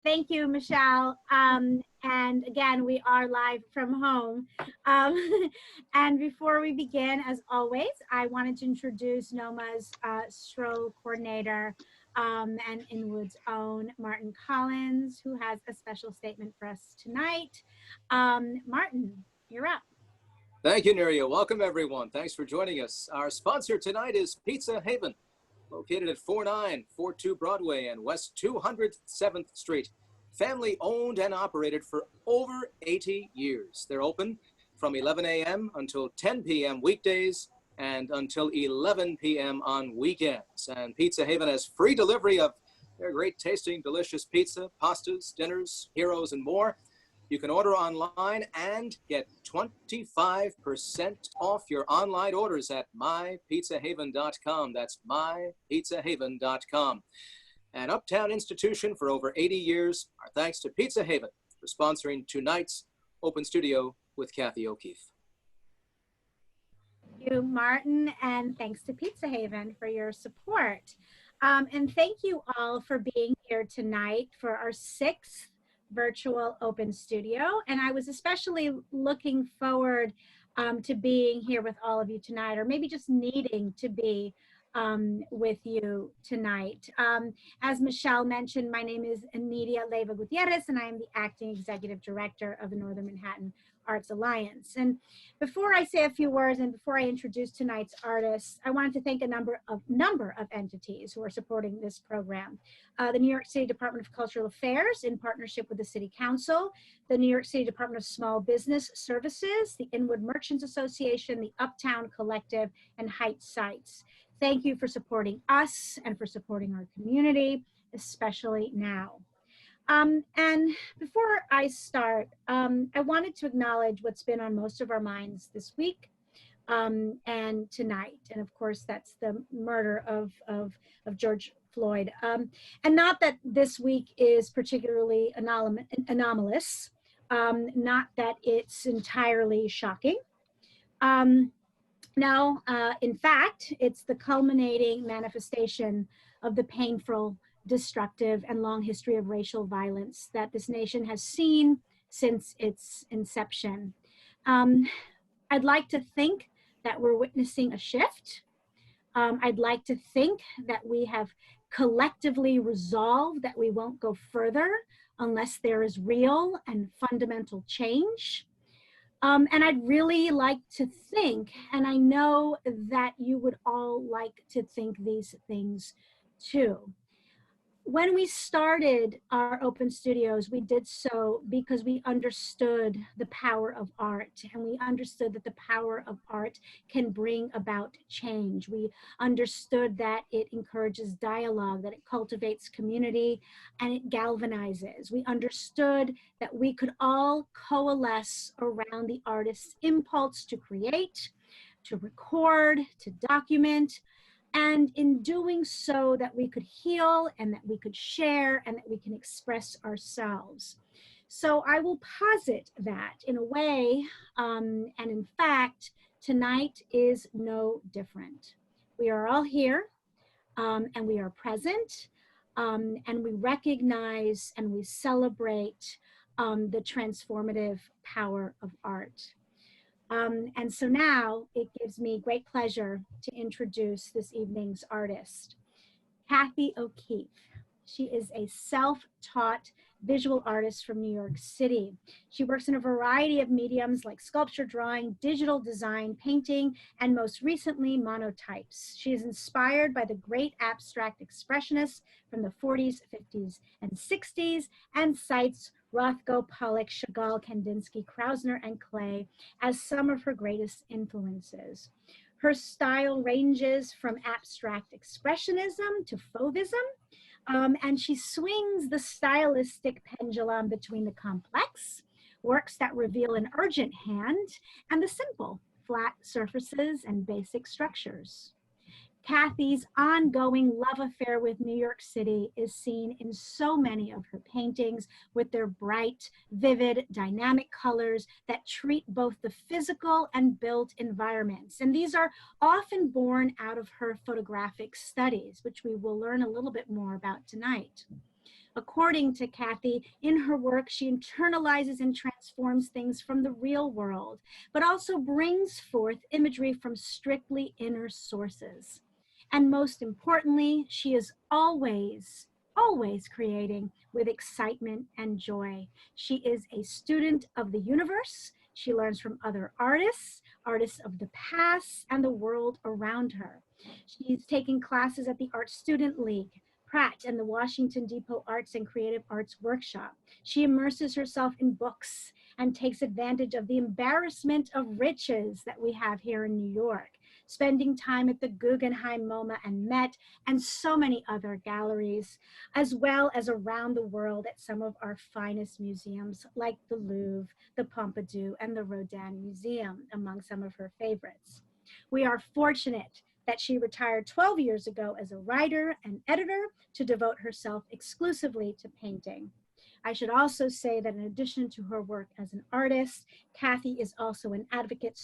Thank you, Michelle. And again, we are live from home. And before we begin, as always, I wanted to introduce NoMAA's Stroll coordinator and Inwood's own Martin Collins, who has a special statement for us tonight. Martin, you're up. Thank you, Neria. Welcome, everyone. Thanks for joining us. Our sponsor tonight is Pizza Haven, located at 4942 Broadway and West 207th Street. Family owned and operated for over 80 years. They're open from 11 a.m. until 10 p.m. weekdays and until 11 p.m. on weekends. And Pizza Haven has free delivery of their great tasting, delicious pizza, pastas, dinners, heroes, and more. You can order online and get 25% off your online orders at mypizzahaven.com. That's mypizzahaven.com. An Uptown institution for over 80 years. Our thanks to Pizza Haven for sponsoring tonight's Open Studio with Cathy O'Keefe. Thank you, Martin, and thanks to Pizza Haven for your support. And thank you all for being here tonight for our 6th virtual open studio, and I was especially looking forward to being here with all of you tonight, or maybe just needing to be with you tonight. As Michelle mentioned, my name is Anidia Leyva Gutierrez, and I am the acting executive director of the Northern Manhattan Arts Alliance. And before I say a few words and before I introduce tonight's artists, I wanted to thank a number of entities who are supporting this program. The New York City Department of Cultural Affairs, in partnership with the City Council, the New York City Department of Small Business Services, the Inwood Merchants Association, the Uptown Collective, and Heights Sites. Thank you for supporting us and for supporting our community, especially now. And before I start, I wanted to acknowledge what's been on most of our minds this week and tonight. And of course, that's the murder of George Floyd. And not that this week is particularly anomalous, not that it's entirely shocking. No, in fact, it's the culminating manifestation of the painful, destructive, and long history of racial violence that this nation has seen since its inception. I'd like to think that we're witnessing a shift. I'd like to think that we have collectively resolved that we won't go further unless there is real and fundamental change. And I'd really like to think, and I know that you would all like to think these things too. When we started our open studios, we did so because we understood the power of art, and we understood that the power of art can bring about change. We understood that it encourages dialogue, that it cultivates community, and it galvanizes. We understood that we could all coalesce around the artist's impulse to create, to record, to document, and in doing so that we could heal and that we could share and that we can express ourselves. So I will posit that in a way, and in fact, tonight is no different. We are all here and we are present and we recognize and we celebrate the transformative power of art. And so now it gives me great pleasure to introduce this evening's artist, Cathy O'Keefe. She is a self-taught visual artist from New York City. She works in a variety of mediums like sculpture, drawing, digital design, painting, and most recently, monotypes. She is inspired by the great abstract expressionists from the 40s, 50s, and 60s, and cites Rothko, Pollock, Chagall, Kandinsky, Krausner, and Klee as some of her greatest influences. Her style ranges from abstract expressionism to fauvism, and she swings the stylistic pendulum between the complex, works that reveal an urgent hand, and the simple, flat surfaces and basic structures. Cathy's ongoing love affair with New York City is seen in so many of her paintings with their bright, vivid, dynamic colors that treat both the physical and built environments. And these are often born out of her photographic studies, which we will learn a little bit more about tonight. According to Cathy, in her work, she internalizes and transforms things from the real world, but also brings forth imagery from strictly inner sources. And most importantly, she is always creating with excitement and joy. She is a student of the universe. She learns from other artists, artists of the past, and the world around her. She's taking classes at the Art Student League, Pratt, and the Washington Depot Arts and Creative Arts Workshop. She immerses herself in books and takes advantage of the embarrassment of riches that we have here in New York, spending time at the Guggenheim, MoMA, and Met, and so many other galleries, as well as around the world at some of our finest museums like the Louvre, the Pompidou, and the Rodin Museum, among some of her favorites. We are fortunate that she retired 12 years ago as a writer and editor to devote herself exclusively to painting. I should also say that in addition to her work as an artist, Cathy is also an advocate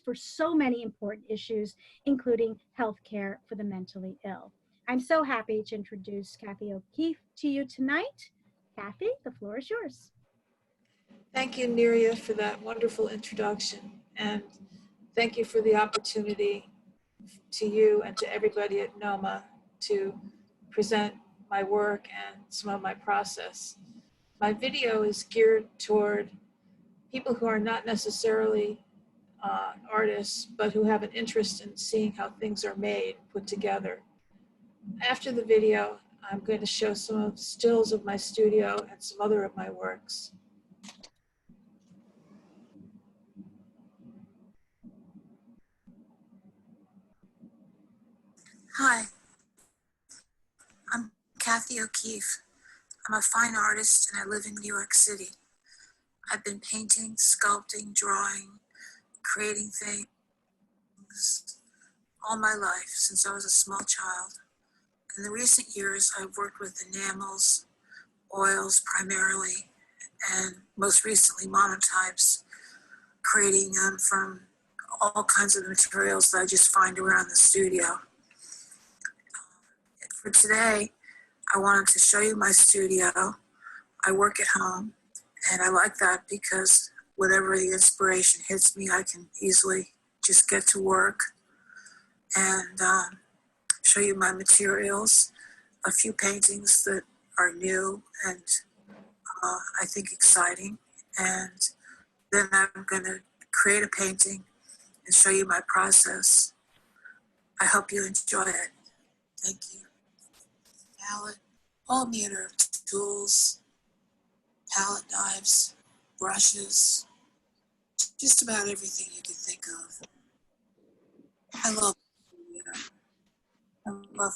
for so many important issues, including healthcare for the mentally ill. I'm so happy to introduce Cathy O'Keefe to you tonight. Cathy, the floor is yours. Thank you, Neria, for that wonderful introduction. And thank you for the opportunity to you and to everybody at NoMAA to present my work and some of my process. My video is geared toward people who are not necessarily artists, but who have an interest in seeing how things are made, put together. After the video, I'm going to show some of stills of my studio and some other of my works. Hi, I'm Cathy O'Keefe. I'm a fine artist and I live in New York City. I've been painting, sculpting, drawing, creating things all my life since I was a small child. In the recent years, I've worked with enamels, oils primarily, and most recently monotypes, creating them from all kinds of materials that I just find around the studio. For today, I wanted to show you my studio. I work at home, and I like that because whenever the inspiration hits me, I can easily just get to work and show you my materials, a few paintings that are new and I think exciting. And then I'm going to create a painting and show you my process. I hope you enjoy it. Thank you. Palette, all manner of tools, palette knives, brushes, just about everything you can think of. I love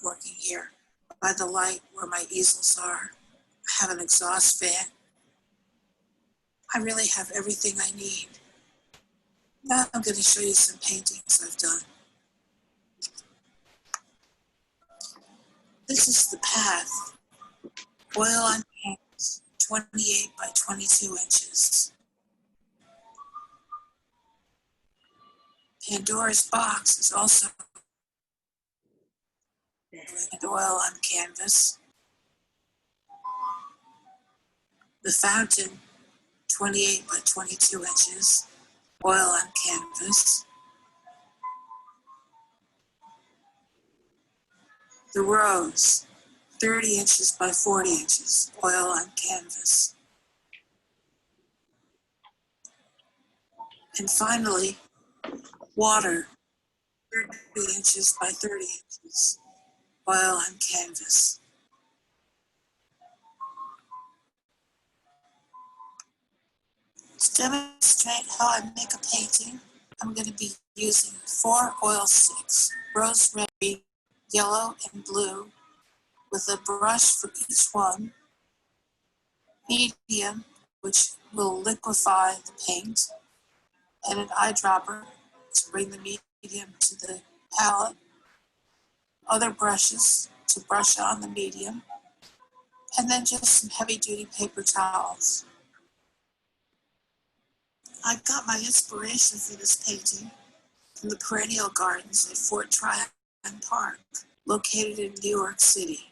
working here by the light where my easels are. I have an exhaust fan. I really have everything I need. Now I'm going to show you some paintings I've done. This is the path. Oil on canvas, 28 by 22 inches. Pandora's box is also and oil on canvas. The fountain, 28 by 22 inches, oil on canvas. The rose, 30 inches by 40 inches, oil on canvas. And finally, water, 30 inches by 30 inches, oil on canvas. To demonstrate how I make a painting, I'm going to be using 4 oil sticks, rose red, yellow, and blue, with a brush for each one, medium, which will liquefy the paint, and an eyedropper to bring the medium to the palette, other brushes to brush on the medium, and then just some heavy-duty paper towels. I got my inspiration for this painting from the perennial gardens at Fort Tryon Park, located in New York City.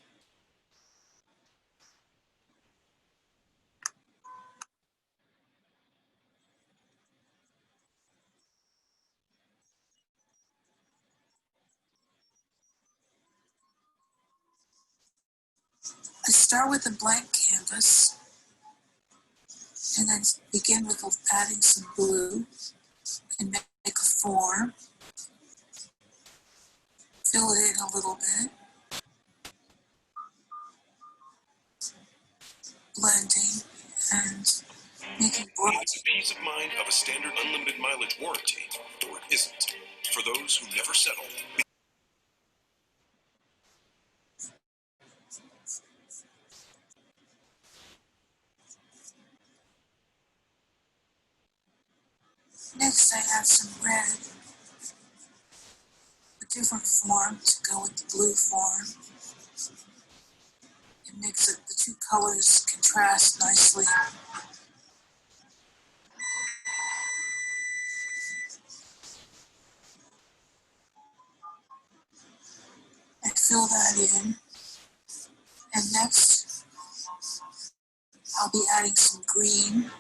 I start with a blank canvas and then begin with adding some blue and make a form, fill it in a little bit, blending and making Whether blocks. it's the peace of mind of a standard unlimited mileage warranty, or it isn't. For those who never settle. Next, I add some red, a different form to go with the blue form. It makes it, the two colors contrast nicely. I fill that in. And next, I'll be adding some green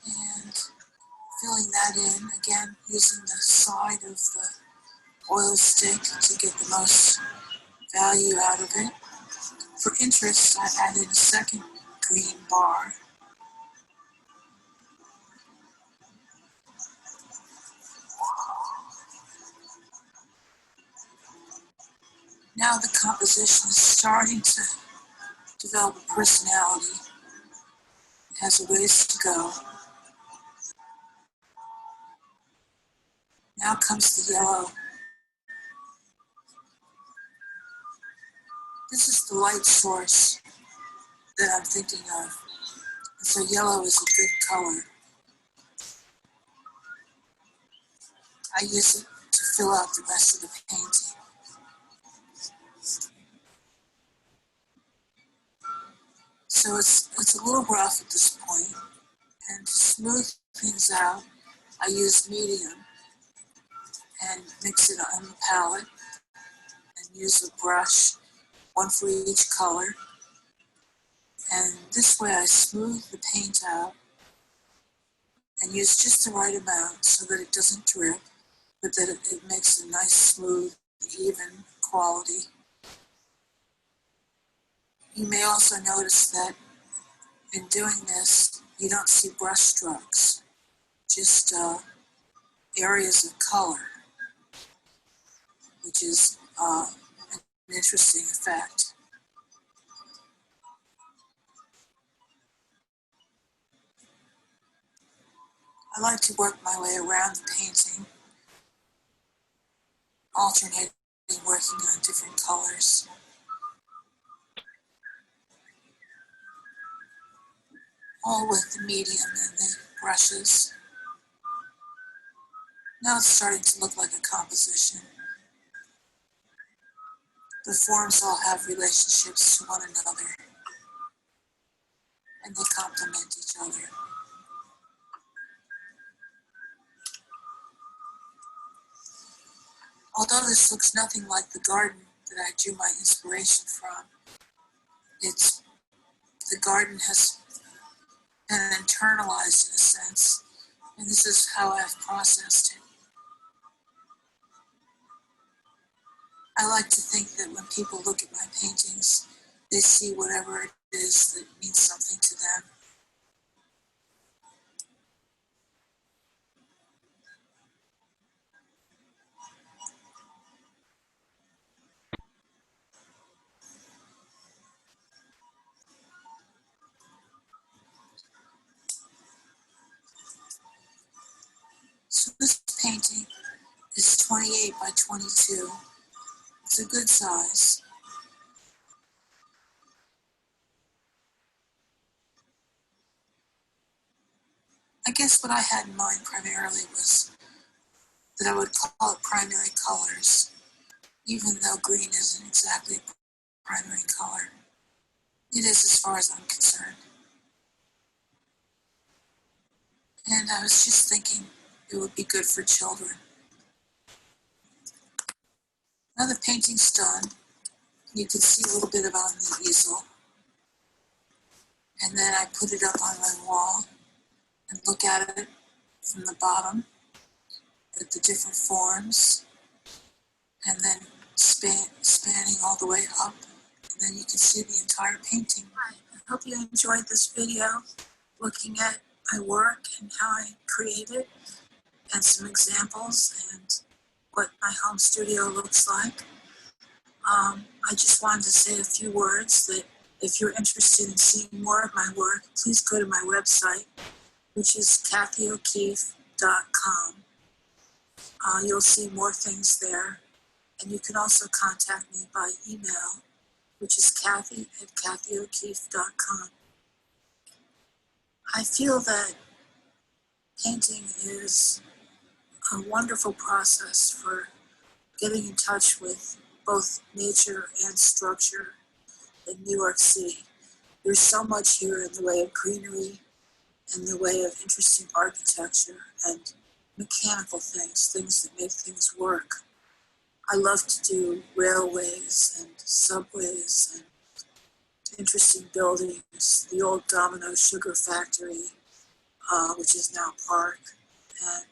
and filling that in, again, using the side of the oil stick to get the most value out of it. For interest, I added a second green bar. Now the composition is starting to develop a personality. It has a ways to go. Now comes the yellow. This is the light source that I'm thinking of. And so yellow is a good color. I use it to fill out the rest of the painting. So it's a little rough at this point. And to smooth things out, I use medium and mix it on the palette and use a brush, one for each color. And this way I smooth the paint out and use just the right amount so that it doesn't drip, but that it makes a nice, smooth, even quality. You may also notice that in doing this, you don't see brush strokes, just areas of color, which is an interesting effect. I like to work my way around the painting, alternating working on different colors. All with the medium and the brushes. Now it's starting to look like a composition. The forms all have relationships to one another, and they complement each other. Although this looks nothing like the garden that I drew my inspiration from, the garden has been internalized in a sense, and this is how I've processed it. I like to think that when people look at my paintings, they see whatever it is that means something to them. So this painting is 28 by 22. It's a good size. I guess what I had in mind primarily was that I would call it primary colors, even though green isn't exactly a primary color. It is as far as I'm concerned. And I was just thinking it would be good for children. Now the painting's done. You can see a little bit of it on the easel. And then I put it up on my wall and look at it from the bottom at the different forms, and then spanning all the way up, and then you can see the entire painting. I hope you enjoyed this video, looking at my work and how I create it, and some examples and what my home studio looks like. I just wanted to say a few words that if you're interested in seeing more of my work, please go to my website, which is cathyokeefe.com. You'll see more things there. And you can also contact me by email, which is Cathy@cathyokeefe.com. I feel that painting is a wonderful process for getting in touch with both nature and structure in New York City. There's so much here in the way of greenery, in the way of interesting architecture and mechanical things, things that make things work. I love to do railways and subways and interesting buildings, the old Domino Sugar Factory, which is now Park, and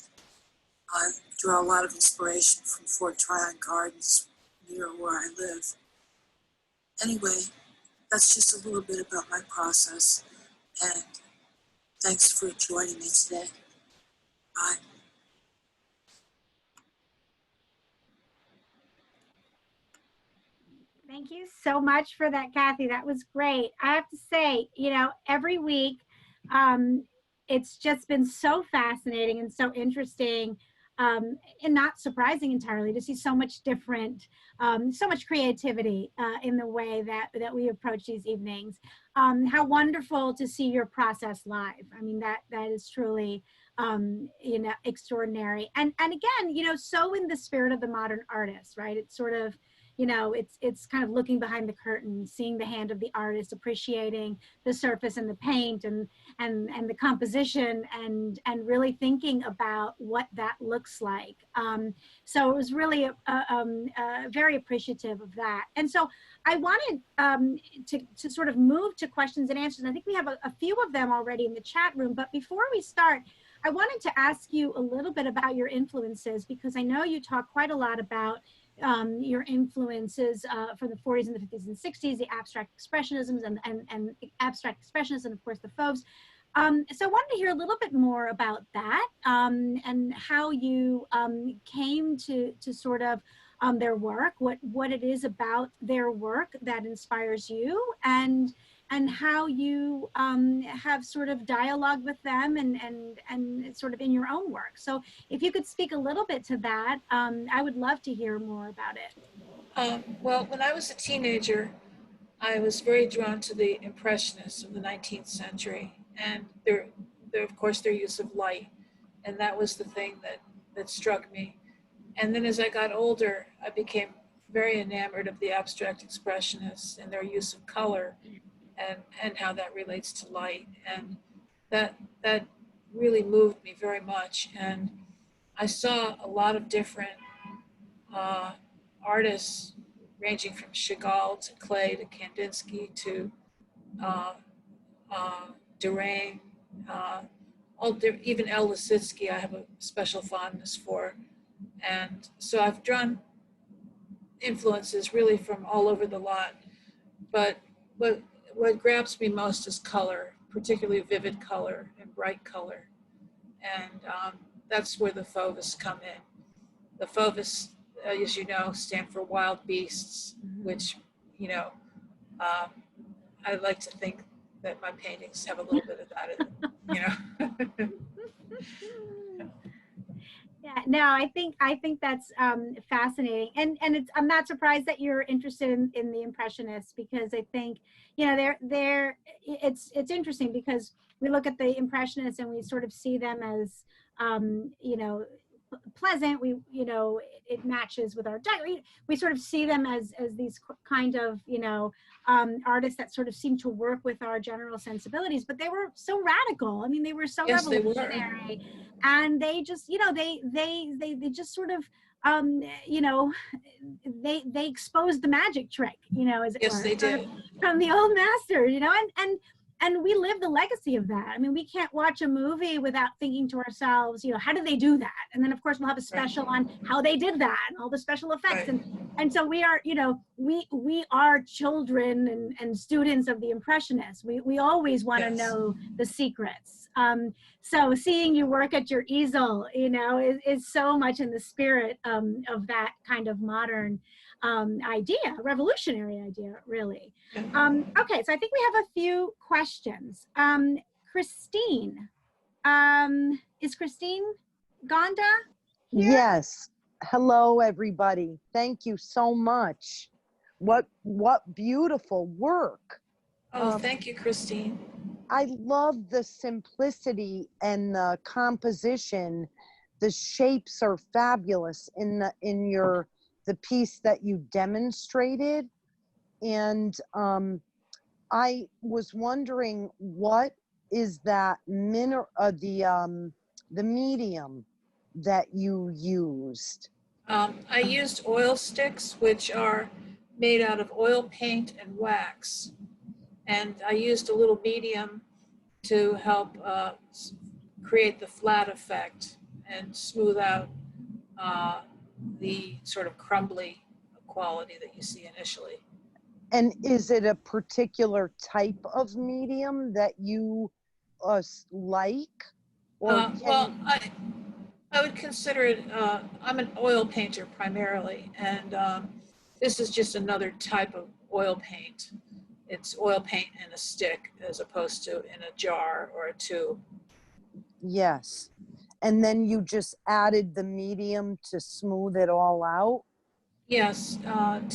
I draw a lot of inspiration from Fort Tryon Gardens near where I live. Anyway, that's just a little bit about my process, and thanks for joining me today. Bye. Thank you so much for that, Cathy. That was great. I have to say, every week, it's just been so fascinating and so interesting, and not surprising entirely to see so much different, so much creativity in the way that we approach these evenings. How wonderful to see your process live. I mean, that is truly, extraordinary. And again, so in the spirit of the modern artist, right? It's sort of, it's kind of looking behind the curtain, seeing the hand of the artist, appreciating the surface and the paint and the composition, and really thinking about what that looks like. So it was really very appreciative of that. And so I wanted to sort of move to questions and answers. I think we have a few of them already in the chat room, but before we start, I wanted to ask you a little bit about your influences, because I know you talk quite a lot about your influences from the 40s and the 50s and 60s, the abstract expressionisms and abstract expressionists, and of course the Fauves. So I wanted to hear a little bit more about that, and how you came to sort of their work, what it is about their work that inspires you, and how you have sort of dialogue with them and sort of in your own work. So if you could speak a little bit to that, I would love to hear more about it. Well, when I was a teenager, I was very drawn to the Impressionists of the 19th century, and their of course, their use of light. And that was the thing that struck me. And then as I got older, I became very enamored of the abstract expressionists and their use of color, and how that relates to light. And that really moved me very much. And I saw a lot of different artists, ranging from Chagall to Klee to Kandinsky to Derain, even El Lissitzky I have a special fondness for. And so I've drawn influences really from all over the lot. But what grabs me most is color, particularly vivid color and bright color. And that's where the Fauvists come in. The Fauvists, as you know, stand for wild beasts, which, I like to think that my paintings have a little bit of that in them, Yeah, no, I think that's fascinating, and I'm not surprised that you're interested in the Impressionists, because I think it's interesting, because we look at the Impressionists and we sort of see them as pleasant. It matches with our diary. We sort of see them as these kind of artists that sort of seem to work with our general sensibilities, but they were so radical. I mean, they were so revolutionary, and they just they just sort of they exposed the magic trick, as it were, they did, from the old masters, and we live the legacy of that. I mean, we can't watch a movie without thinking to ourselves, you know, how did they do that? And then of course we'll have a special on how they did that and all the special effects. And so we are, you know, we are children and students of the Impressionists. We always want to know the secrets. So seeing you work at your easel, you know, is so much in the spirit of that kind of modern idea, revolutionary idea, really. Okay, so I think we have a few questions. Christine, is Christine Gonda here? Yes. Hello, everybody. Thank you so much. What beautiful work. Oh, thank you, Christine. I love the simplicity and the composition. The shapes are fabulous in the piece that you demonstrated. And I was wondering, what is that the medium that you used? I used oil sticks, which are made out of oil paint and wax. And I used a little medium to help create the flat effect and smooth out the sort of crumbly quality that you see initially. And is it a particular type of medium that you like? Or well, I would consider it, I'm an oil painter primarily, and this is just another type of oil paint. It's oil paint in a stick as opposed to in a jar or a tube. Yes. And then you just added the medium to smooth it all out? Yes,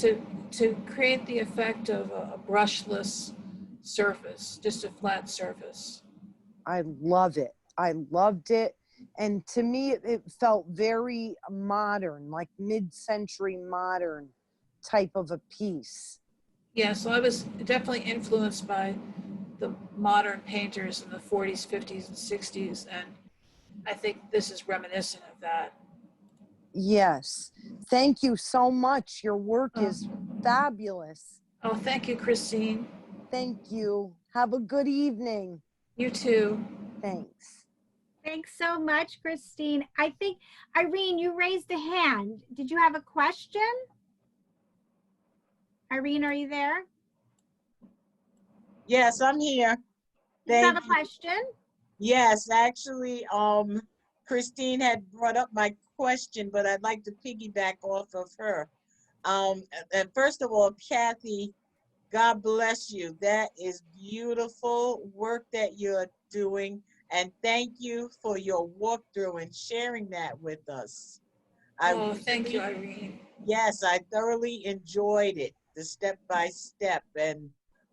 to create the effect of a brushless surface, just a flat surface. I love it. I loved it. And to me, it felt very modern, like mid-century modern type of a piece. Yeah, so I was definitely influenced by the modern painters in the 40s, 50s, and 60s, and I think this is reminiscent of that. Yes. Thank you so much. Your work is fabulous. Oh, thank you, Christine. Thank you. Have a good evening. You too. Thanks. Thanks so much, Christine. I think, Irene, you raised a hand. Did you have a question? Irene, are you there? Yes, I'm here. Did you have a question? Yes, actually, Christine had brought up my question, but I'd like to piggyback off of her. And first of all, Cathy, God bless you. That is beautiful work that you're doing. And thank you for your walkthrough and sharing that with us. Thank you, Irene. Yes, I thoroughly enjoyed it, the step by step, and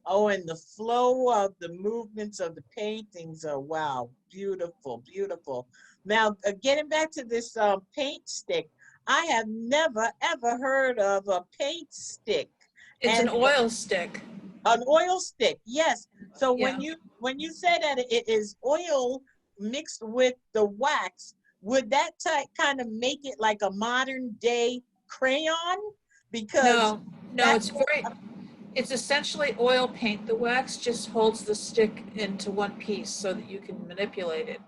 and the flow of the movements of the paintings are, wow, beautiful, beautiful. Now, getting back to this paint stick, I have never ever heard of a paint stick. It's an oil stick. An oil stick, yes. So Yeah. when you say that it is oil mixed with the wax, would that kind of make it like a modern day crayon? Because no, it's essentially oil paint. The wax just holds the stick into one piece so that you can manipulate it.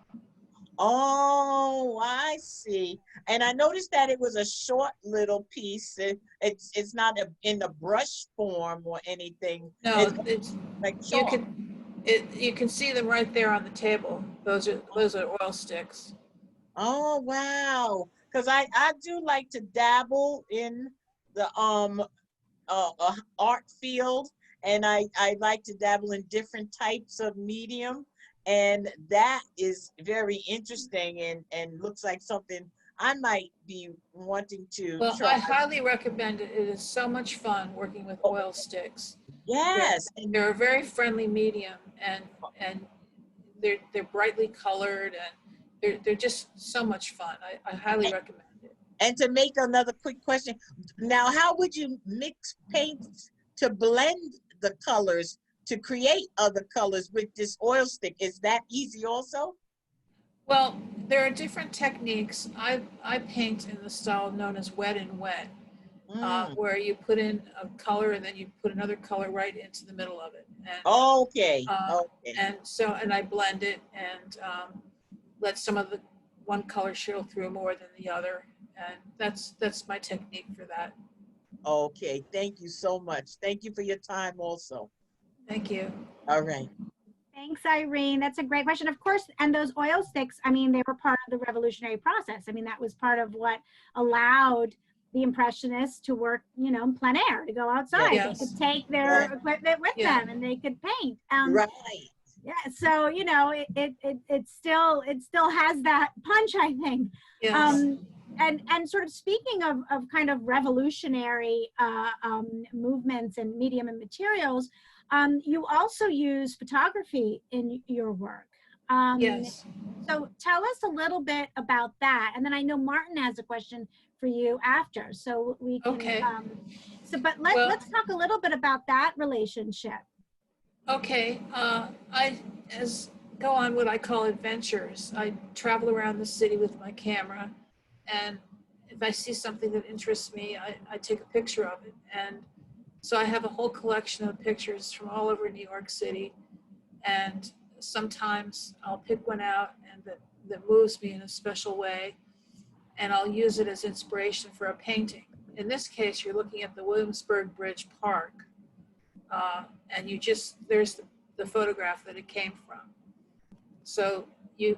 Oh, I see. And I noticed that it was a short little piece. It's not in the brush form or anything. No, it's like chalk. You can see them right there on the table. Those are oil sticks. Oh, wow. Because I do like to dabble in the art field, and I like to dabble in different types of medium, and that is very interesting and looks like something I might be wanting to try. I highly recommend it. It is so much fun working with oil sticks. Yes. They're a very friendly medium, and they're brightly colored, and they're just so much fun. I highly recommend it. And to make another quick question, now how would you mix paints to blend the colors to create other colors with this oil stick? Is that easy also? Well, there are different techniques. I paint in the style known as wet and wet. where you put in a color and then you put another color right into the middle of it. And, Okay. Okay. and I blend it and let some of the one color show through more than the other. And that's my technique for that. Okay. Thank you so much. Thank you for your time also. Thank you. All right. Thanks, Irene. That's a great question. Of course, and those oil sticks, I mean, they were part of the revolutionary process. I mean, that was part of what allowed the Impressionists to work, you know, in plein air, to go outside. Yes. They could take their equipment with Yeah. them and they could paint. Right. Yeah, so, you know, it still has that punch, I think. Yes. And sort of speaking of kind of revolutionary movements and medium and materials, you also use photography in your work. Yes. So tell us a little bit about that. And then I know Martin has a question for you after, so we can, Okay. but let's talk a little bit about that relationship. Okay, I go on what I call adventures. I travel around the city with my camera, and if I see something that interests me, I take a picture of it. And so I have a whole collection of pictures from all over New York City, and sometimes I'll pick one out and that moves me in a special way, and I'll use it as inspiration for a painting. In this case, you're looking at the Williamsburg Bridge Park. And there's the photograph that it came from. So if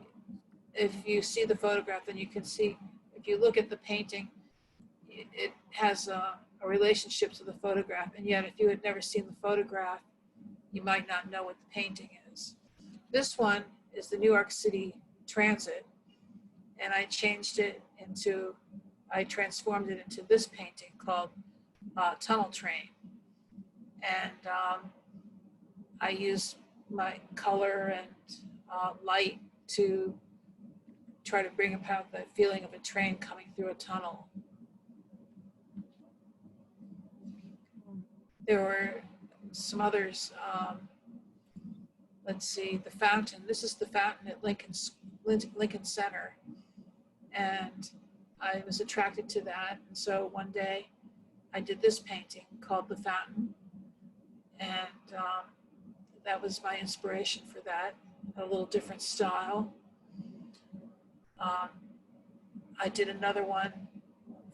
you see the photograph, then you can see, if you look at the painting, it has a relationship to the photograph. And yet, if you had never seen the photograph, you might not know what the painting is. This one is the New York City Transit. And I transformed it into this painting called Tunnel Train. And I use my color and light to try to bring about the feeling of a train coming through a tunnel. There were some others. Let's see, the fountain. This is the fountain at Lincoln Center. And I was attracted to that. And so one day I did this painting called The Fountain. And that was my inspiration for that, a little different style. I did another one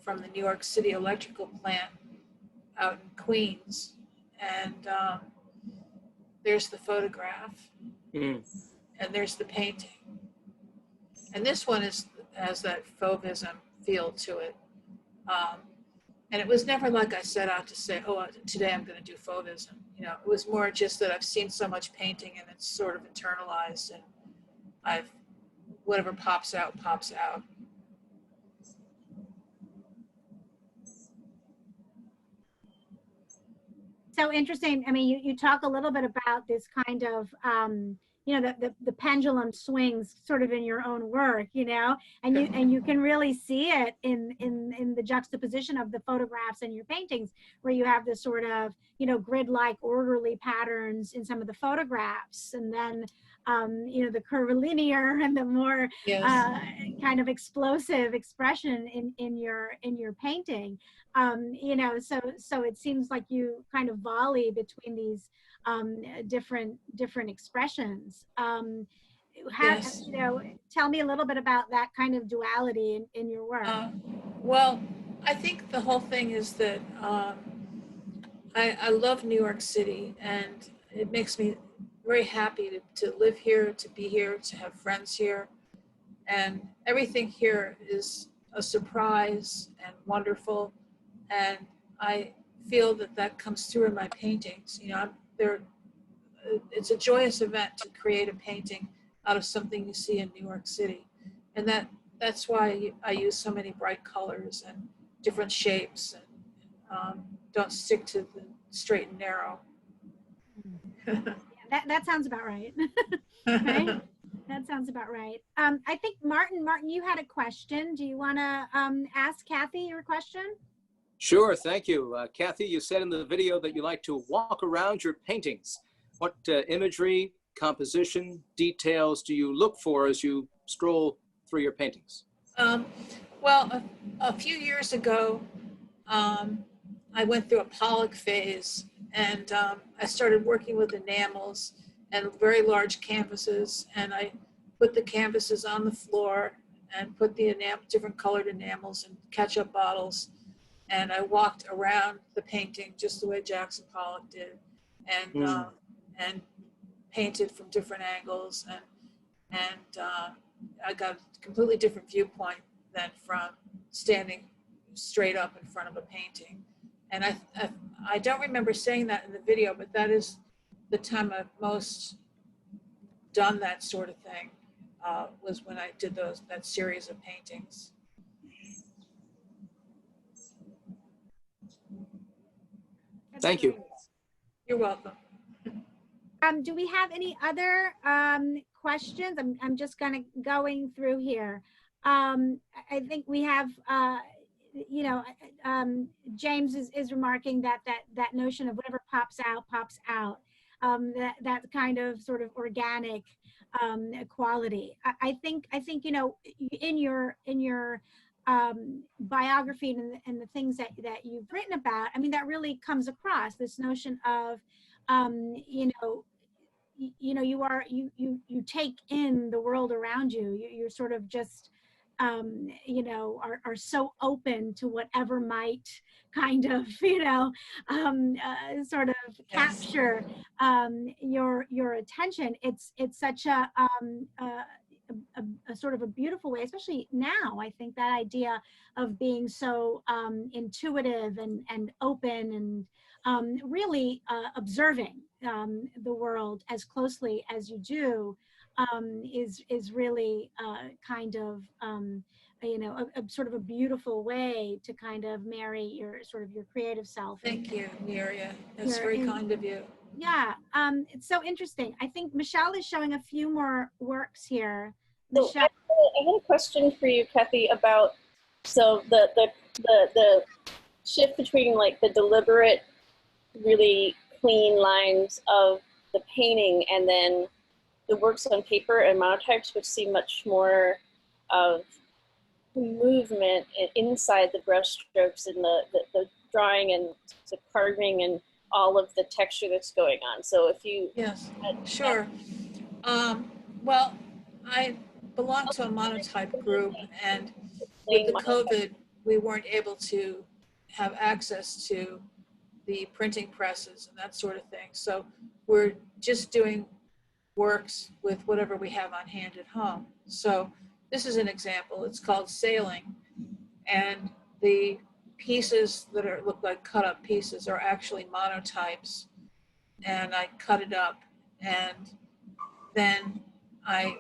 from the New York City electrical plant out in Queens. And there's the photograph, and there's the painting. And this one has that fauvism feel to it. And it was never like I set out to say, oh, today I'm going to do fauvism. You know, it was more just that I've seen so much painting and it's sort of internalized, and whatever pops out, pops out. So interesting. I mean, you talk a little bit about this kind of, you know, the pendulum swings sort of in your own work, you know, and you can really see it in the juxtaposition of the photographs and your paintings, where you have this sort of, you know, grid-like orderly patterns in some of the photographs, and then you know, the curvilinear and the more kind of explosive expression in your painting. You know, so it seems like you kind of volley between these different expressions. You know, tell me a little bit about that kind of duality in your work. Well, I think the whole thing is that I love New York City, and it makes me very happy to live here, to be here, to have friends here. And everything here is a surprise and wonderful. And I feel that comes through in my paintings. You know, it's a joyous event to create a painting out of something you see in New York City. And that's why I use so many bright colors and different shapes, and don't stick to the straight and narrow. That sounds about right. Right? That sounds about right. I think Martin, you had a question. Do you want to ask Cathy your question? Sure, thank you. Cathy, you said in the video that you like to walk around your paintings. What imagery, composition, details do you look for as you stroll through your paintings? Well, a few years ago, I went through a Pollock phase, and I started working with enamels and very large canvases, and I put the canvases on the floor and put the different colored enamels in ketchup bottles, and I walked around the painting just the way Jackson Pollock did, and painted from different angles, and I got a completely different viewpoint than from standing straight up in front of a painting. And I don't remember saying that in the video, but that is the time I've most done that sort of thing, was when I did that series of paintings. Thank you. You're welcome. Do we have any other questions? I'm just going through here. I think we have, you know, James is remarking that notion of whatever pops out. That kind of sort of organic quality. I think you know, in your biography and the things that you've written about, I mean, that really comes across, this notion of you know, you take in the world around you. You're sort of just you know, are so open to whatever might kind of, you know, sort of capture your attention. It's such a sort of a beautiful way, especially now. I think that idea of being so intuitive and open and really observing the world as closely as you do is really kind of you know, a sort of a beautiful way to kind of marry your sort of your creative self. Thank you, Neria. That's very kind of you. Yeah, it's so interesting. I think Michelle is showing a few more works here. So Michelle, I have a question for you, Cathy, about the shift between like the deliberate, really clean lines of the painting and then the works on paper and monotypes, which seem much more of movement inside the brush strokes and the drawing and the carving and all of the texture that's going on. So if you... Yes, sure. Well, I belong to a monotype group, and with the COVID, we weren't able to have access to the printing presses and that sort of thing. So we're just doing works with whatever we have on hand at home. So this is an example. It's called Sailing, and the pieces that look like cut up pieces are actually monotypes, and I cut it up and then I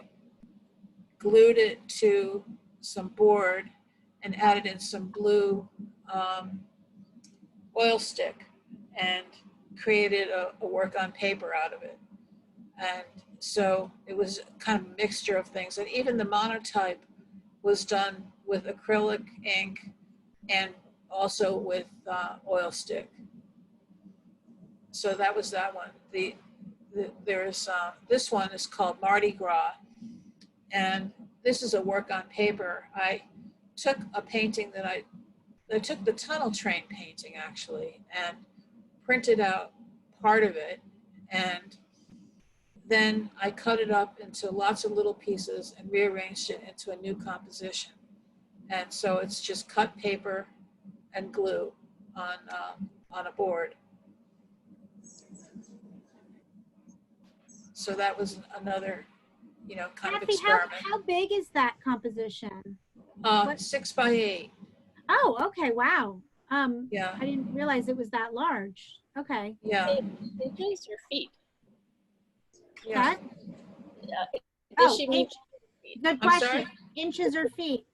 glued it to some board and added in some blue oil stick and created a work on paper out of it. And so it was kind of a mixture of things. And even the monotype was done with acrylic ink and also with oil stick. So that was that one. There's this one is called Mardi Gras. And this is a work on paper. I took a painting that I took the tunnel train painting actually and printed out part of it, and then I cut it up into lots of little pieces and rearranged it into a new composition. And so it's just cut paper and glue on a board. So that was another, you know, kind of experiment. How big is that composition? 6 by 8. Oh, okay, wow. Yeah. I didn't realize it was that large. Okay. Yeah. Inches or feet? Yeah. Does she mean good question. Inches or feet?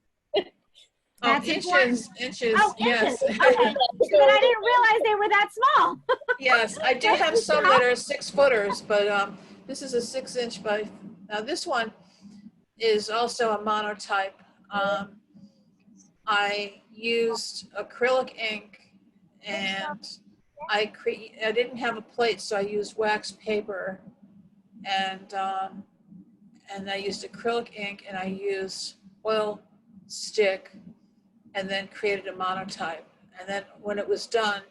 That's inches. Oh, yes. Inches. Okay. But I didn't realize they were that small. Yes, I do have some that are 6 footers, but this is a 6 inch by. Now this one is also a monotype. I used acrylic ink, and I didn't have a plate, so I used wax paper, and I used acrylic ink, and I used oil stick, and then created a monotype. And then when it was done,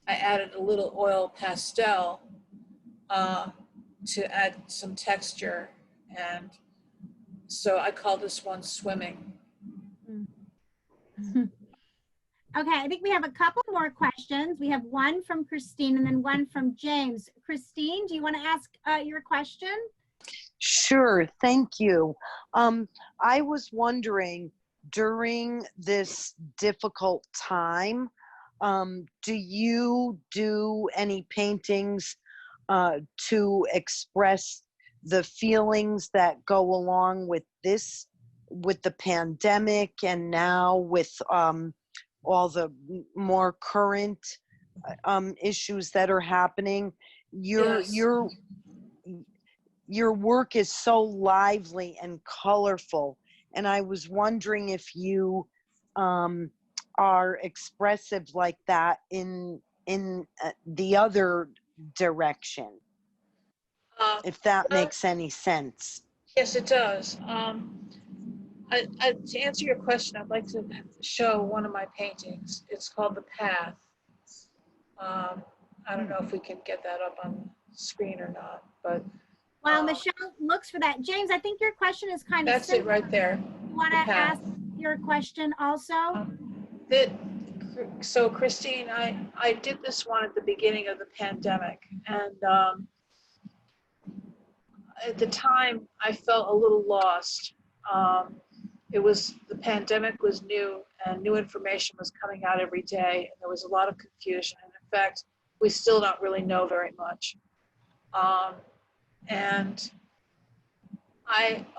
I added a little oil pastel to add some texture. And so I call this one Swimming. Okay, I think we have a couple more questions. We have one from Christine and then one from James. Christine, do you want to ask your question? Sure, thank you. I was wondering, during this difficult time, do you do any paintings to express the feelings that go along with this, with the pandemic, and now with all the more current issues that are happening? Yes. Your work is so lively and colorful, and I was wondering if you are expressive like that in the other direction, if that makes any sense. Yes, it does. To answer your question, I'd like to show one of my paintings. It's called The Path. I don't know if we can get that up on the screen or not, but While Michelle looks for that, James, I think your question is kind of that's it right there. You want to ask your question also? So Christine, I did this one at the beginning of the pandemic, and at the time I felt a little lost. The pandemic was new, and new information was coming out every day, and there was a lot of confusion. And in fact, we still don't really know very much. And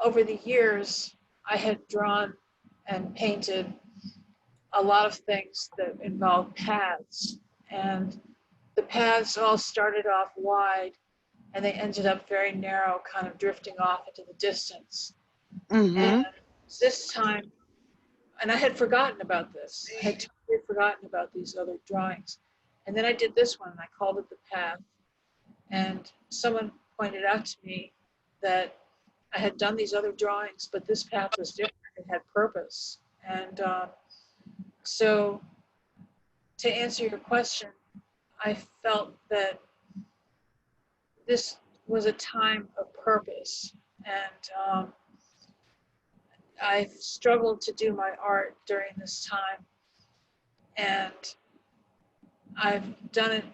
over the years, I had drawn and painted a lot of things that involved paths. And the paths all started off wide, and they ended up very narrow, kind of drifting off into the distance. Mm-hmm. And this time, and I had forgotten about this. I had totally forgotten about these other drawings. And then I did this one, and I called it The Path. And someone pointed out to me that I had done these other drawings, but this path was different. It had purpose. And so to answer your question, I felt that this was a time of purpose. And I've struggled to do my art during this time. And I've done it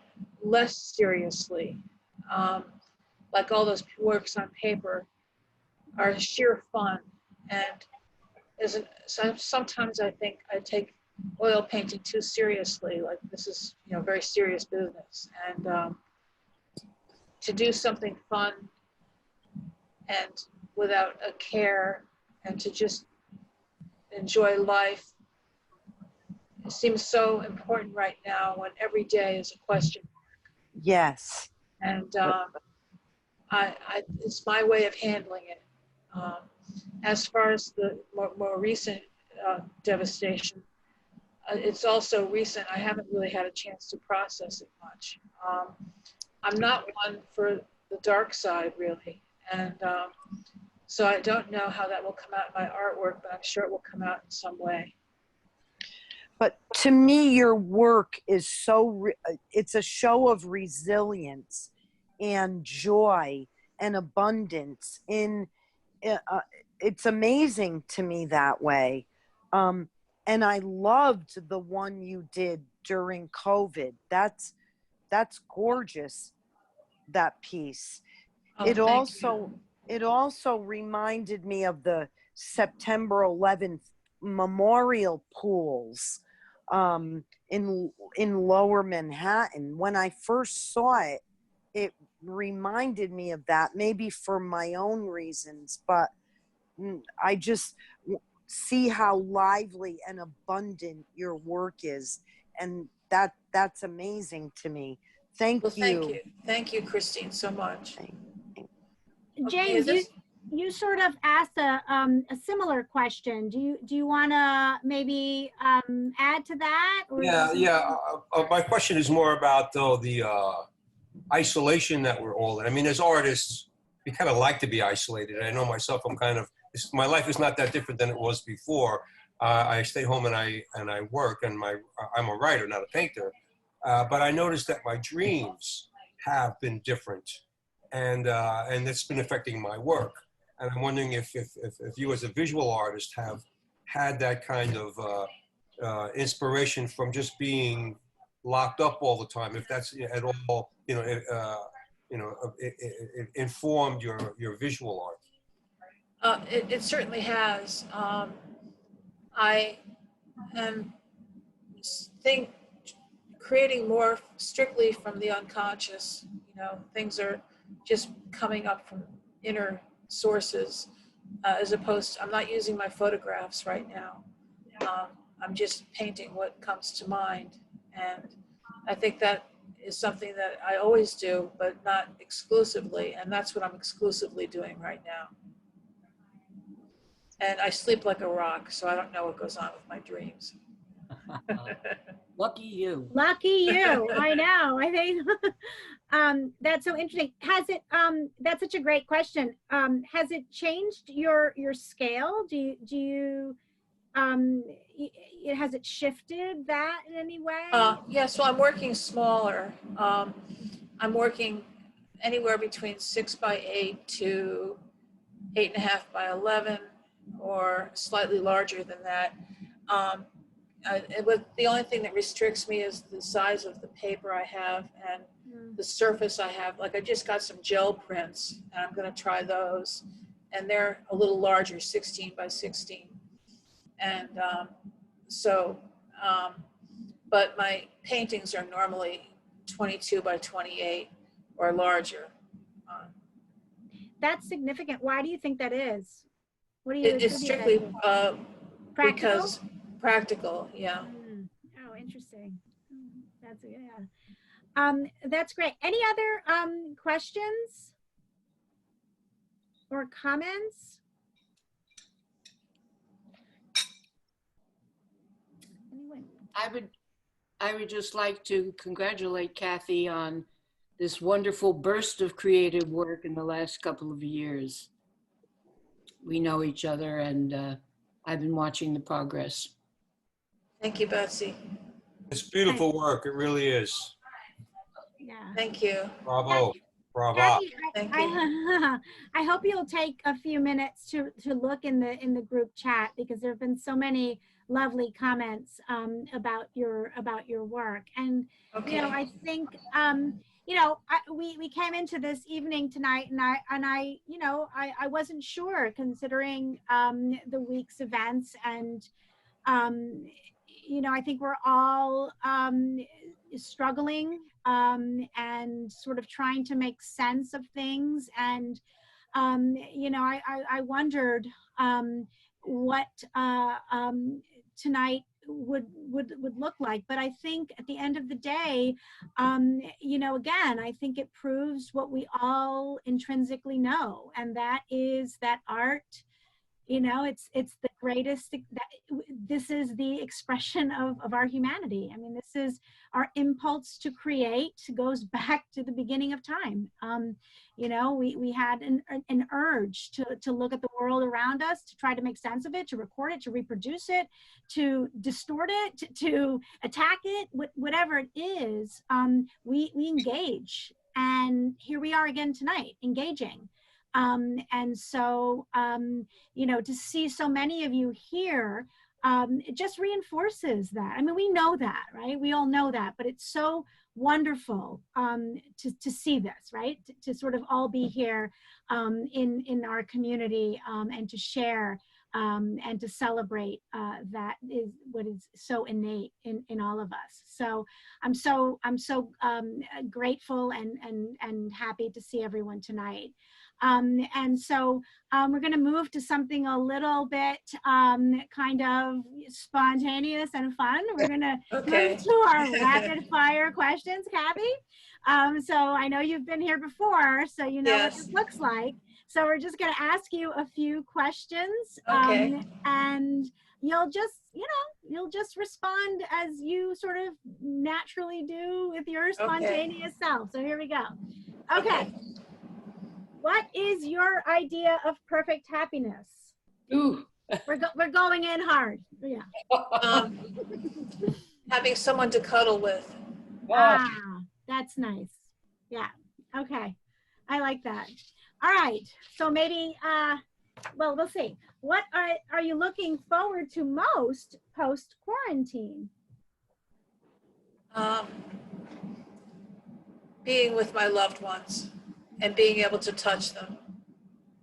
less seriously. Like all those works on paper are sheer fun. And sometimes I think I take oil painting too seriously, like this is, very serious business. And to do something fun and without a care and to just enjoy life, it seems so important right now when every day is a question mark. Yes. And it's my way of handling it. As far as the more recent devastation, it's also recent. I haven't really had a chance to process it much. I'm not one for the dark side, really. And so I don't know how that will come out in my artwork, but I'm sure it will come out in some way. But to me, your work is it's a show of resilience and joy and abundance. It's amazing to me that way. And I loved the one you did during COVID. That's gorgeous, that piece. Oh, It also reminded me of the September 11th memorial pools in Lower Manhattan. When I first saw it, it reminded me of that, maybe for my own reasons, but I just see how lively and abundant your work is, and that's amazing to me. Thank you. Thank you, Christine, so much. James, you sort of asked a similar question. Do you want to maybe add to that? Or my question is more about the isolation that we're all in. I mean, as artists, we kind of like to be isolated. I know myself. My life is not that different than it was before. I stay home and I work, and I'm a writer, not a painter. But I noticed that my dreams have been different, and it's been affecting my work. And I'm wondering if you as a visual artist have had that kind of inspiration from just being locked up all the time, if that's at all, it informed your visual art. It certainly has. I am creating more strictly from the unconscious. Things are just coming up from inner sources, as opposed to, I'm not using my photographs right now. I'm just painting what comes to mind. And I think that is something that I always do, but not exclusively. And that's what I'm exclusively doing right now. And I sleep like a rock, so I don't know what goes on with my dreams. Lucky you. Lucky you. I know. I think that's so interesting. Has it? That's such a great question. Has it changed your scale? Do you? Has it shifted that in any way? Yeah. So I'm working smaller. I'm working anywhere between 6 by 8 to 8.5 by 11, or slightly larger than that. The only thing that restricts me is the size of the paper I have and the surface I have. Like I just got some gel prints, and I'm going to try those, and they're a little larger, 16 by 16. And but my paintings are normally 22 by 28 or larger. That's significant. Why do you think that is? What do you? It's strictly practical? Practical, yeah. Oh, interesting. That's great. Any other questions or comments? Anyone? I would just like to congratulate Cathy on this wonderful burst of creative work in the last couple of years. We know each other, and I've been watching the progress. Thank you, Betsy. It's beautiful work. It really is. Yeah. Thank you. Bravo. Bravo. Cathy, Thank you. I hope you'll take a few minutes to look in the group chat, because there have been so many lovely comments about your work. And Okay. I think we came into this evening tonight, and I wasn't sure, considering the week's events, and I think we're all struggling and sort of trying to make sense of things. And I wondered what tonight would look like. But I think at the end of the day, again, I think it proves what we all intrinsically know, and that is that art, it's the greatest, this is the expression of our humanity. I mean, this is our impulse to create, goes back to the beginning of time. We had an urge to look at the world around us, to try to make sense of it, to record it, to reproduce it, to distort it, to attack it, whatever it is, we engage. And here we are again tonight, engaging. And so, to see so many of you here, it just reinforces that. I mean, we know that, right? We all know that, but it's so wonderful to see this, right? To sort of all be here in our community and to share and to celebrate that is what is so innate in all of us. So I'm so grateful and happy to see everyone tonight. And so we're going to move to something a little bit kind of spontaneous and fun. We're going to move to our rapid fire questions, Cathy. So I know you've been here before, so you know what this looks like. So we're just going to ask you a few questions, and you'll just respond as you sort of naturally do with your spontaneous self. So here we go. Okay. What is your idea of perfect happiness? Ooh. We're going in hard. Yeah. Having someone to cuddle with. Ah, that's nice. Yeah. Okay. I like that. All right. So maybe, well, we'll see. What are you looking forward to most post quarantine? Being with my loved ones and being able to touch them.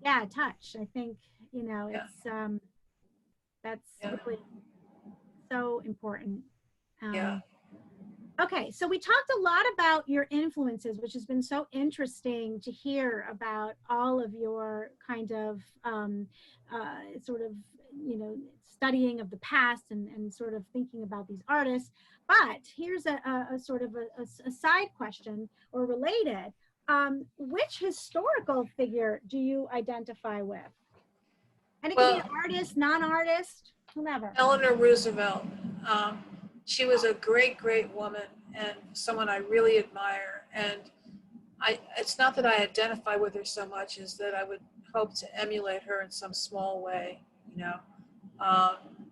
Yeah, touch. I think, Yeah. it's that's Yeah. really so important. Yeah. Okay, so we talked a lot about your influences, which has been so interesting to hear about all of your kind of sort of, studying of the past and sort of thinking about these artists. But here's a sort of a side question or related. Which historical figure do you identify with? And it can be an artist, non-artist, whomever. Eleanor Roosevelt. She was a great, great woman and someone I really admire. And it's not that I identify with her so much as that I would hope to emulate her in some small way.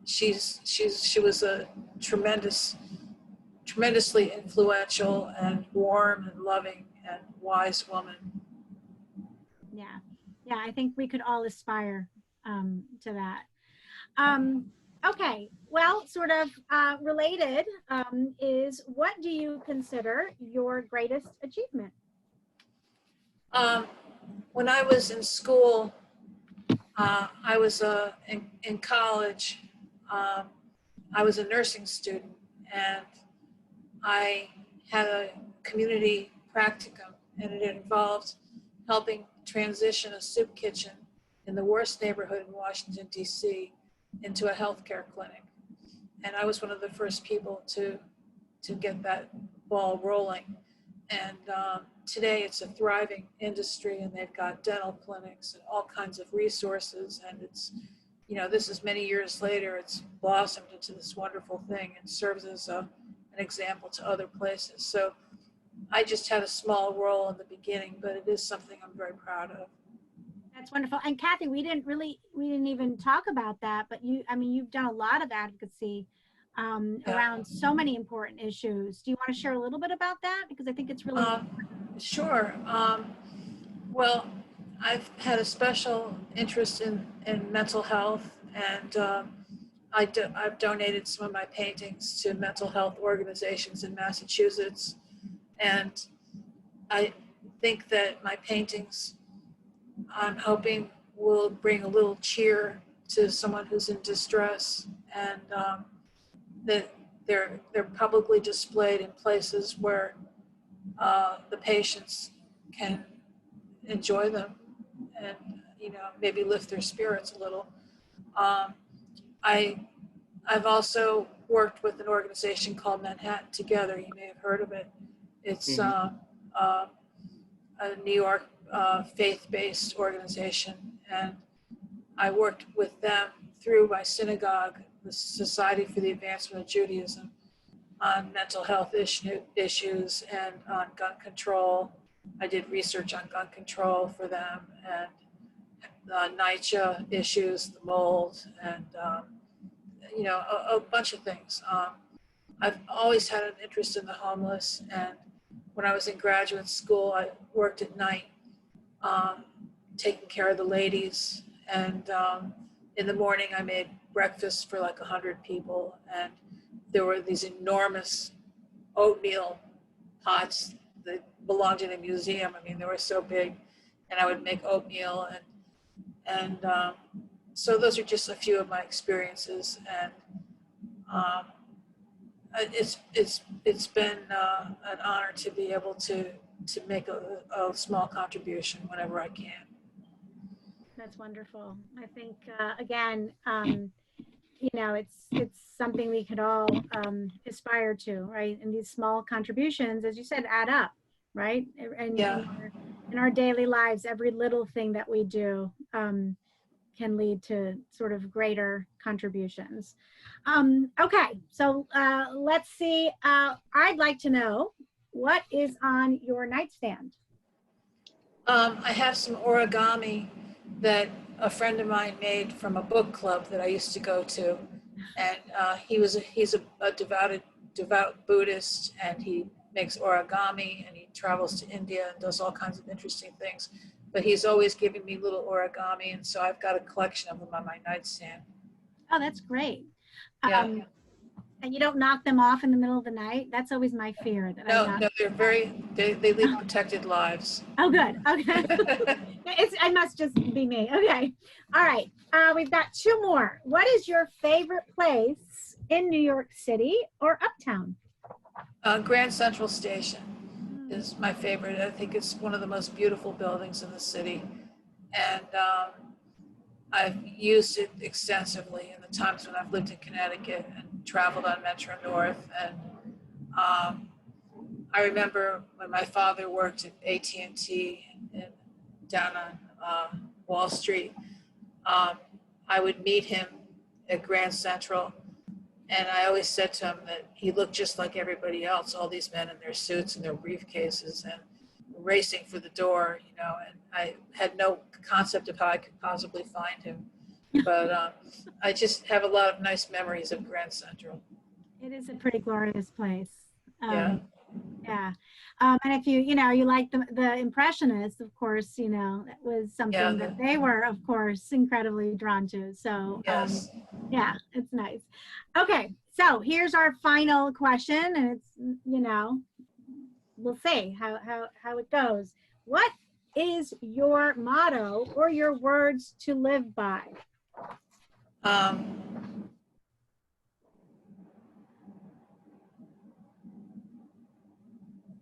She was a tremendously influential and warm and loving and wise woman. Yeah, I think we could all aspire to that. Okay, well, sort of related is, what do you consider your greatest achievement? When I was in school, I was in college. I was a nursing student, and I had a community practicum, and it involved helping transition a soup kitchen in the worst neighborhood in Washington, D.C. into a healthcare clinic. And I was one of the first people to get that ball rolling. And today it's a thriving industry, and they've got dental clinics and all kinds of resources. And it's, this is many years later, it's blossomed into this wonderful thing and serves as an example to other places. So I just had a small role in the beginning, but it is something I'm very proud of. That's wonderful. And Cathy, we didn't even talk about that, but you've done a lot of advocacy around so many important issues. Do you want to share a little bit about that? Because I think it's really Sure. Well, I've had a special interest in mental health, and I've donated some of my paintings to mental health organizations in Massachusetts. And I think that my paintings, I'm hoping, will bring a little cheer to someone who's in distress, and that they're publicly displayed in places where the patients can enjoy them and maybe lift their spirits a little. I've also worked with an organization called Manhattan Together. You may have heard of it. It's a New York faith-based organization, and I worked with them through my synagogue, the Society for the Advancement of Judaism, on mental health issues and on gun control. I did research on gun control for them, and the NYCHA issues, the mold, and a bunch of things. I've always had an interest in the homeless, and when I was in graduate school, I worked at night, taking care of the ladies, and in the morning I made breakfast for like 100 people, and there were these enormous oatmeal pots that belonged in a museum. I mean, they were so big, and I would make oatmeal, and so those are just a few of my experiences, and it's been an honor to be able to make a small contribution whenever I can. That's wonderful. I think again, it's something we could all aspire to, right? And these small contributions, as you said, add up, right? And in our daily lives, every little thing that we do can lead to sort of greater contributions. Okay, so let's see. I'd like to know, what is on your nightstand? I have some origami that a friend of mine made from a book club that I used to go to, and he's a devout Buddhist, and he makes origami, and he travels to India and does all kinds of interesting things. But he's always giving me little origami, and so I've got a collection of them on my nightstand. Oh, that's great. Yeah. And you don't knock them off in the middle of the night? That's always my fear. That No, they lead protected lives. Oh, good. Okay. I must just be me. Okay. All right. We've got two more. What is your favorite place in New York City or Uptown? Grand Central Station is my favorite. I think it's one of the most beautiful buildings in the city. And I've used it extensively in the times when I've lived in Connecticut and traveled on Metro North. And I remember when my father worked at AT&T down on Wall Street, I would meet him at Grand Central. And I always said to him that he looked just like everybody else, all these men in their suits and their briefcases and racing for the door, you know, and I had no concept of how I could possibly find him. But I just have a lot of nice memories of Grand Central. It is a pretty glorious place. Yeah. Yeah. And if you like the Impressionists, of course, you know, that was something that they were, of course, incredibly drawn to. So, yes. Yeah, it's nice. Okay. So here's our final question, and it's, you know, we'll see how it goes. What is your motto or your words to live by?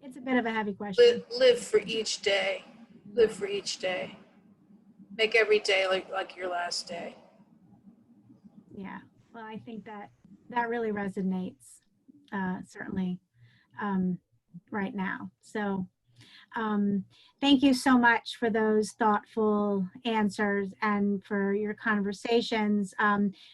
It's a bit of a heavy question. Live for each day. Live for each day. Make every day like your last day. Yeah. Well, I think that really resonates, certainly, right now. So thank you so much for those thoughtful answers and for your conversations,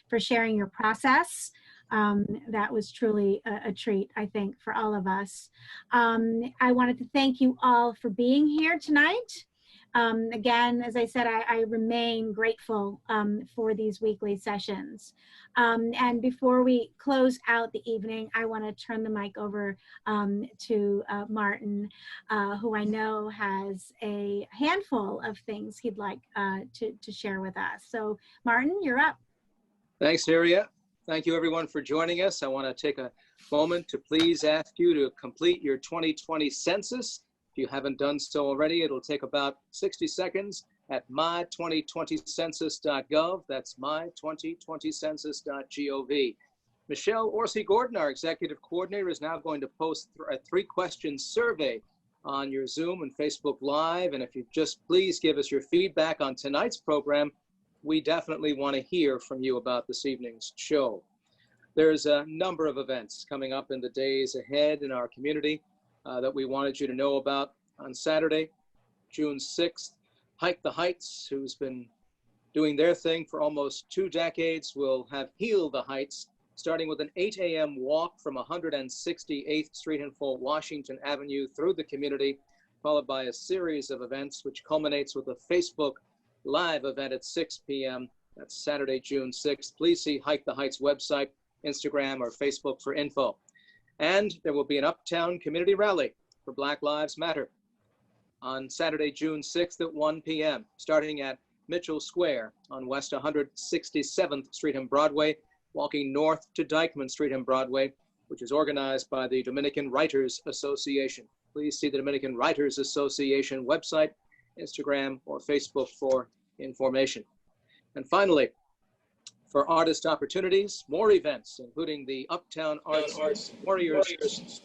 for sharing your process. That was truly a treat, I think, for all of us. I wanted to thank you all for being here tonight. Again, as I said, I remain grateful for these weekly sessions. And before we close out the evening, I want to turn the mic over to Martin, who I know has a handful of things he'd like to share with us. So Martin, you're up. Thanks, Neria. Thank you, everyone, for joining us. I want to take a moment to please ask you to complete your 2020 census. If you haven't done so already, it'll take about 60 seconds at my2020census.gov. That's my2020census.gov. Michelle Orsi-Gordon, our executive coordinator, is now going to post a 3-question survey on your Zoom and Facebook Live. And if you just please give us your feedback on tonight's program, we definitely want to hear from you about this evening's show. There's a number of events coming up in the days ahead in our community that we wanted you to know about. On Saturday, June 6th, Hike the Heights, who's been doing their thing for almost 2 decades, will have Heal the Heights, starting with an 8 a.m. walk from 168th Street and Fort Washington Avenue through the community, followed by a series of events, which culminates with a Facebook Live event at 6 p.m. That's Saturday, June 6th. Please see Hike the Heights website, Instagram, or Facebook for info. And there will be an Uptown community rally for Black Lives Matter on Saturday, June 6th at 1 p.m., starting at Mitchell Square on West 167th Street and Broadway, walking north to Dyckman Street and Broadway, which is organized by the Dominican Writers Association. Please see the Dominican Writers Association website, Instagram, or Facebook for information. And finally, for artist opportunities, more events, including the Uptown Arts Warriors.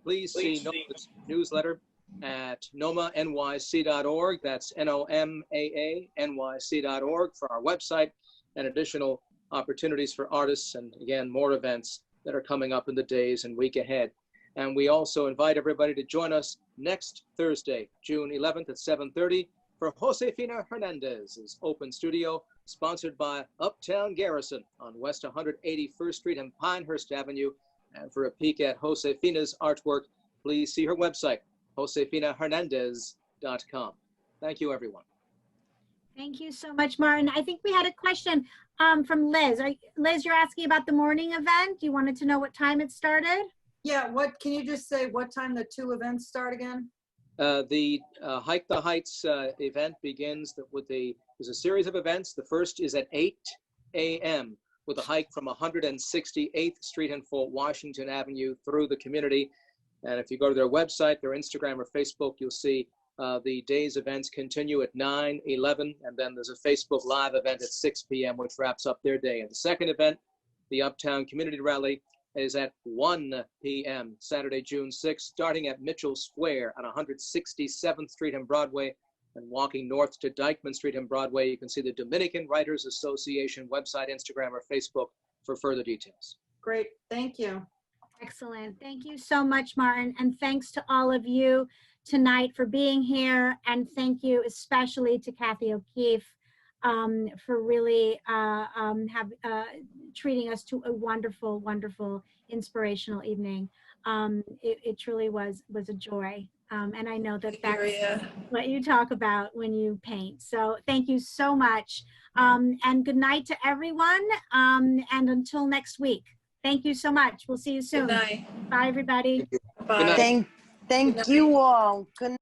Please see NoMAA's newsletter at nomanyc.org. That's NOMAANYC.org for our website and additional opportunities for artists, and again, more events that are coming up in the days and week ahead. And we also invite everybody to join us next Thursday, June 11th at 7:30 for Josefina Hernandez's open studio, sponsored by Uptown Garrison on West 181st Street and Pinehurst Avenue. And for a peek at Josefina's artwork, please see her website, josefinahernandez.com. Thank you, everyone. Thank you so much, Martin. I think we had a question from Liz. Liz, you're asking about the morning event. You wanted to know what time it started? Yeah, what, can you just say what time the 2 events start again? The Hike the Heights event begins there's a series of events. The first is at 8 a.m. with a hike from 168th Street and Fort Washington Avenue through the community. And if you go to their website, their Instagram or Facebook, you'll see the day's events continue at 9, 11, and then there's a Facebook Live event at 6 p.m., which wraps up their day. And the second event, the Uptown Community Rally, is at 1 p.m. Saturday, June 6th, starting at Mitchell Square on 167th Street and Broadway, and walking north to Dyckman Street and Broadway. You can see the Dominican Writers Association website, Instagram, or Facebook for further details. Great, thank you. Excellent. Thank you so much, Martin. And thanks to all of you tonight for being here. And thank you especially to Cathy O'Keefe for really treating us to a wonderful, wonderful, inspirational evening. It truly was a joy. And I know that that's what you talk about when you paint. So thank you so much. And good night to everyone. And until next week. Thank you so much. We'll see you soon. Good night. Bye, everybody. Bye. Good night. Thank you all. Good